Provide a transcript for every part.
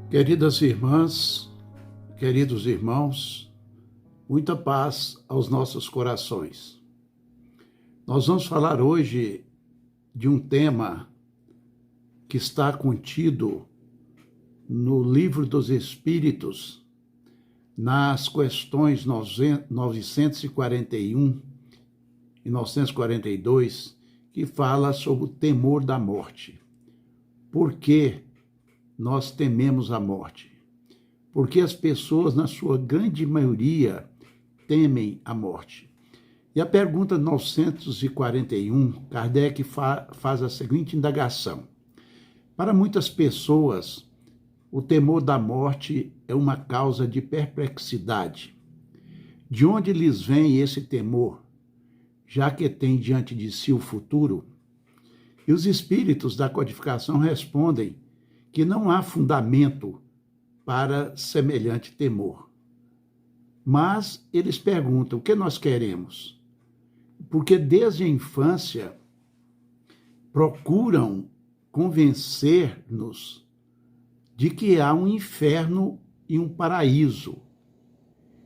Queridas irmãs, queridos irmãos, muita paz aos nossos corações. Nós vamos falar hoje de um tema que está contido no Livro dos Espíritos, nas questões 941 e 942, que fala sobre o temor da morte. Por que nós tememos a morte? Porque as pessoas, na sua grande maioria, temem a morte. E a pergunta 941, Kardec faz a seguinte indagação. Para muitas pessoas, o temor da morte é uma causa de perplexidade. De onde lhes vem esse temor, já que tem diante de si o futuro? E os espíritos da codificação respondem que não há fundamento para semelhante temor. Mas eles perguntam: o que nós queremos? Porque desde a infância procuram convencer-nos de que há um inferno e um paraíso,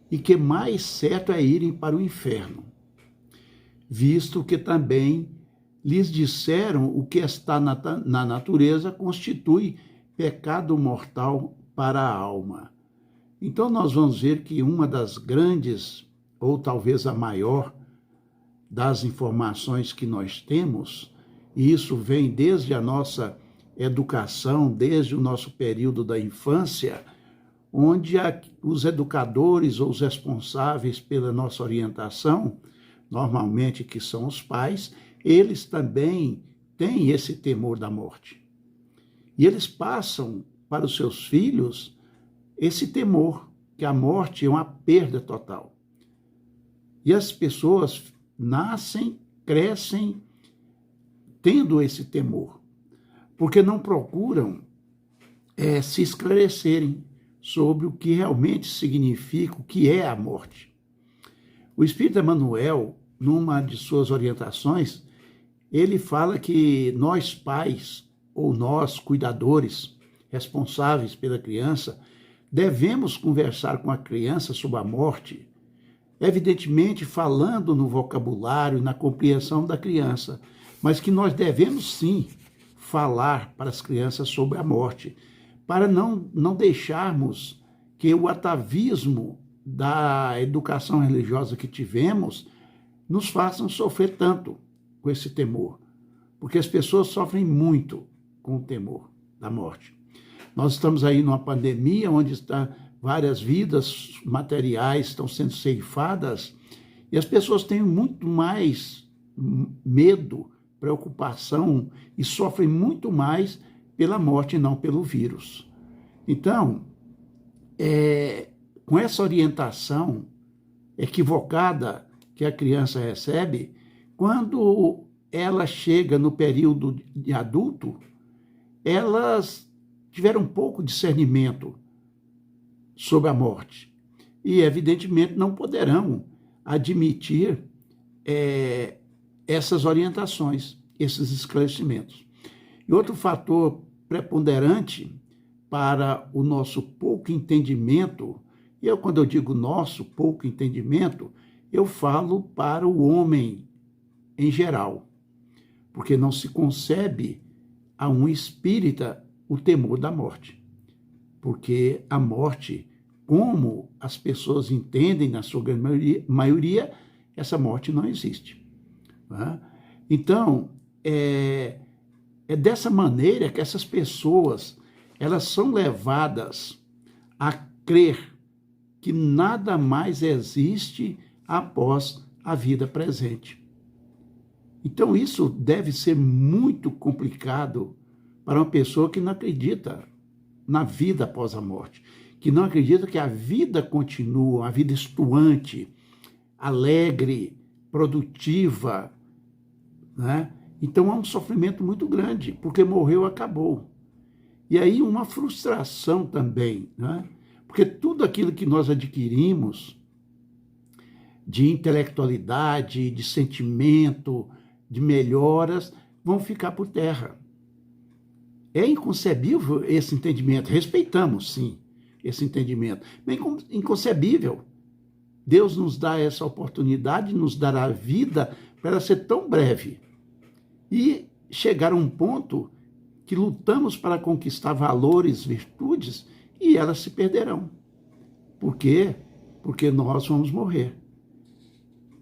e que mais certo é irem para o inferno, visto que também lhes disseram o que está na natureza constitui pecado mortal para a alma. Então nós vamos ver que uma das grandes, ou talvez a maior, das informações que nós temos, e isso vem desde a nossa educação, desde o nosso período da infância, onde os educadores ou os responsáveis pela nossa orientação, normalmente que são os pais, eles também têm esse temor da morte. E eles passam para os seus filhos esse temor, que a morte é uma perda total. E as pessoas nascem, crescem tendo esse temor, porque não procuram se esclarecerem sobre o que realmente significa, o que é a morte. O Espírito Emmanuel, numa de suas orientações, ele fala que nós pais, ou nós cuidadores, responsáveis pela criança, devemos conversar com a criança sobre a morte, evidentemente falando no vocabulário e na compreensão da criança, mas que nós devemos sim falar para as crianças sobre a morte, para não deixarmos que o atavismo da educação religiosa que tivemos nos façam sofrer tanto com esse temor, porque as pessoas sofrem muito com o temor da morte. Nós estamos aí numa pandemia onde várias vidas materiais estão sendo ceifadas e as pessoas têm muito mais medo, preocupação e sofrem muito mais pela morte e não pelo vírus. Então, com essa orientação equivocada que a criança recebe, quando ela chega no período de adulto, elas tiveram pouco discernimento sobre a morte e, evidentemente, não poderão admitir essas orientações, esses esclarecimentos. E outro fator preponderante para o nosso pouco entendimento, e quando eu digo nosso pouco entendimento, eu falo para o homem em geral, porque não se concebe a um espírita o temor da morte, porque a morte, como as pessoas entendem na sua grande maioria, essa morte não existe. Tá? Então, é dessa maneira que essas pessoas elas são levadas a crer que nada mais existe após a vida presente. Então, isso deve ser muito complicado para uma pessoa que não acredita na vida após a morte, que não acredita que a vida continua, a vida estuante, alegre, produtiva, né? Então, há um sofrimento muito grande, porque morreu, acabou. E aí uma frustração também, né? Porque tudo aquilo que nós adquirimos de intelectualidade, de sentimento, de melhoras, vão ficar por terra. É inconcebível esse entendimento. Respeitamos, sim, esse entendimento. Mas é inconcebível. Deus nos dá essa oportunidade, nos dará vida para ela ser tão breve. E chegar a um ponto que lutamos para conquistar valores, virtudes, e elas se perderão. Por quê? Porque nós vamos morrer.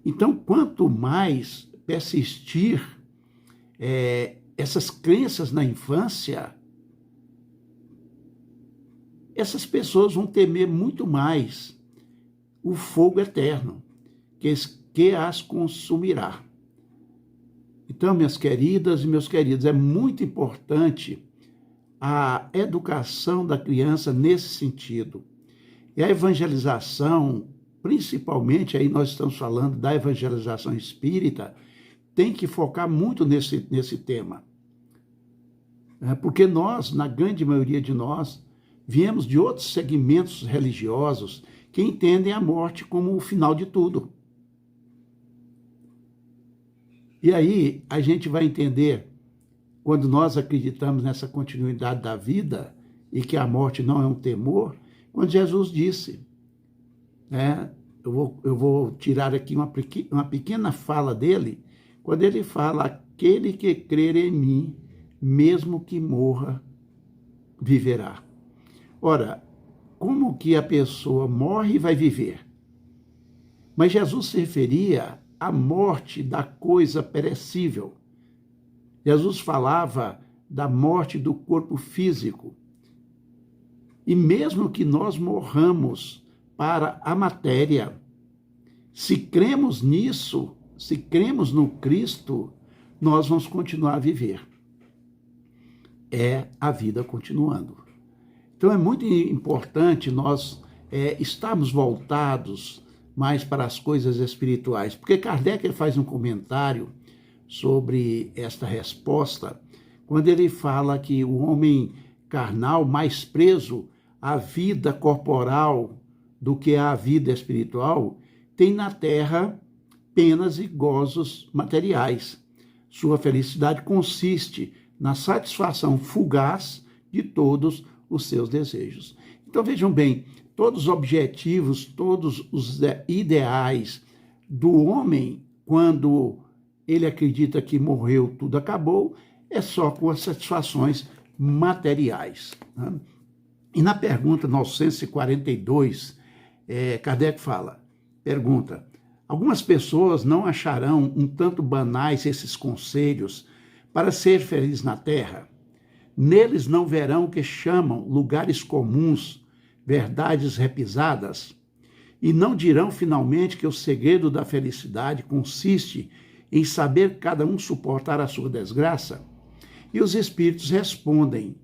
Então, quanto mais persistir essas crenças na infância, essas pessoas vão temer muito mais o fogo eterno, que as consumirá. Então, minhas queridas e meus queridos, é muito importante a educação da criança nesse sentido. E a evangelização, principalmente, aí nós estamos falando da evangelização espírita, tem que focar muito nesse tema. Porque nós, na grande maioria de nós, viemos de outros segmentos religiosos que entendem a morte como o final de tudo. E aí a gente vai entender, quando nós acreditamos nessa continuidade da vida e que a morte não é um temor, quando Jesus disse, eu vou tirar aqui uma pequena fala dele, quando ele fala, aquele que crer em mim, mesmo que morra, viverá. Ora, como que a pessoa morre e vai viver? Mas Jesus se referia à morte da coisa perecível. Jesus falava da morte do corpo físico. E mesmo que nós morramos para a matéria, se cremos nisso, se cremos no Cristo, nós vamos continuar a viver. É a vida continuando. Então é muito importante nós estarmos voltados mais para as coisas espirituais, porque Kardec faz um comentário sobre esta resposta, quando ele fala que o homem carnal, mais preso à vida corporal do que à vida espiritual, tem na terra penas e gozos materiais. Sua felicidade consiste na satisfação fugaz de todos os seus desejos. Então vejam bem, todos os objetivos, todos os ideais do homem, quando ele acredita que morreu, tudo acabou, é só com as satisfações materiais. Né? E na pergunta 942, Kardec pergunta, algumas pessoas não acharão um tanto banais esses conselhos para ser feliz na terra? Neles não verão o que chamam lugares comuns, verdades repisadas? E não dirão finalmente que o segredo da felicidade consiste em saber cada um suportar a sua desgraça? E os espíritos respondem,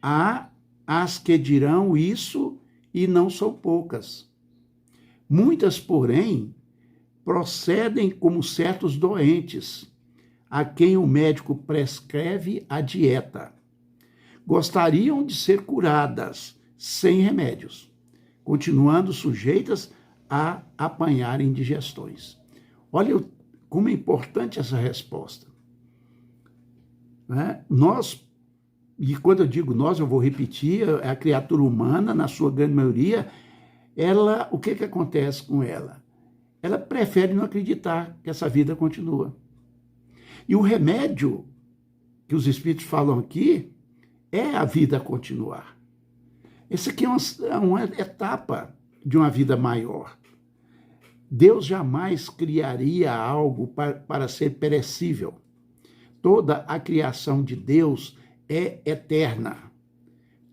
há as que dirão isso e não são poucas. Muitas, porém, procedem como certos doentes, a quem o médico prescreve a dieta. Gostariam de ser curadas sem remédios, continuando sujeitas a apanhar indigestões. Olha como é importante essa resposta. Nós, e quando eu digo nós, eu vou repetir, a criatura humana, na sua grande maioria, o que acontece com ela? Ela prefere não acreditar que essa vida continua. E o remédio que os espíritos falam aqui é a vida continuar. Essa aqui é uma etapa de uma vida maior. Deus jamais criaria algo para ser perecível. Toda a criação de Deus é eterna.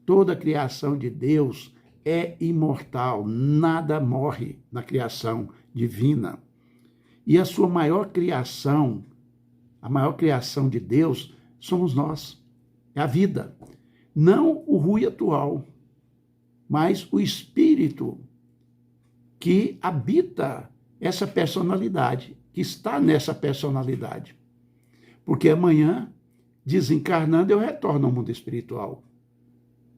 Toda a criação de Deus é imortal. Nada morre na criação divina. E a sua maior criação, a maior criação de Deus, somos nós. É a vida. Não o ruim atual, mas o espírito que habita essa personalidade, que está nessa personalidade. Porque amanhã, desencarnando, eu retorno ao mundo espiritual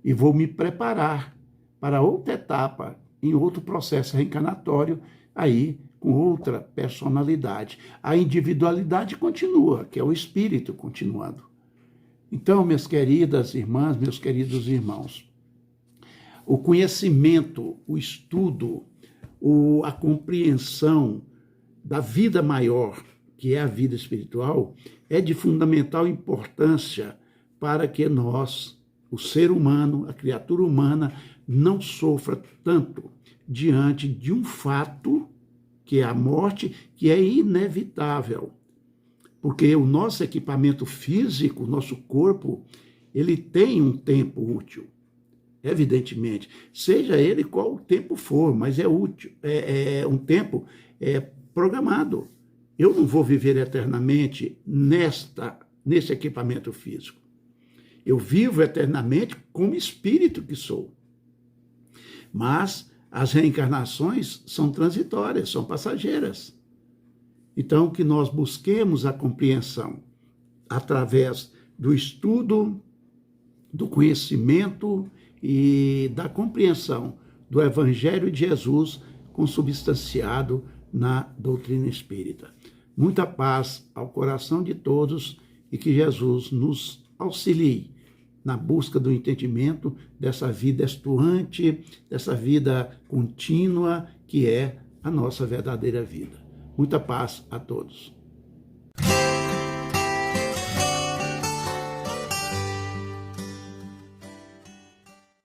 e vou me preparar para outra etapa, em outro processo reencarnatório, aí com outra personalidade. A individualidade continua, que é o espírito continuando. Então, minhas queridas irmãs, meus queridos irmãos, o conhecimento, o estudo, a compreensão da vida maior, que é a vida espiritual, é de fundamental importância para que nós, o ser humano, a criatura humana, não sofra tanto diante de um fato, que é a morte, que é inevitável. Porque o nosso equipamento físico, o nosso corpo, ele tem um tempo útil, evidentemente, seja ele qual o tempo for, mas é útil, é um tempo programado. Eu não vou viver eternamente nesse equipamento físico. Eu vivo eternamente como espírito que sou. Mas as reencarnações são transitórias, são passageiras. Então, que nós busquemos a compreensão através do estudo, do conhecimento e da compreensão do Evangelho de Jesus consubstanciado na doutrina espírita. Muita paz ao coração de todos e que Jesus nos auxilie na busca do entendimento dessa vida estuante, dessa vida contínua que é a nossa verdadeira vida. Muita paz a todos.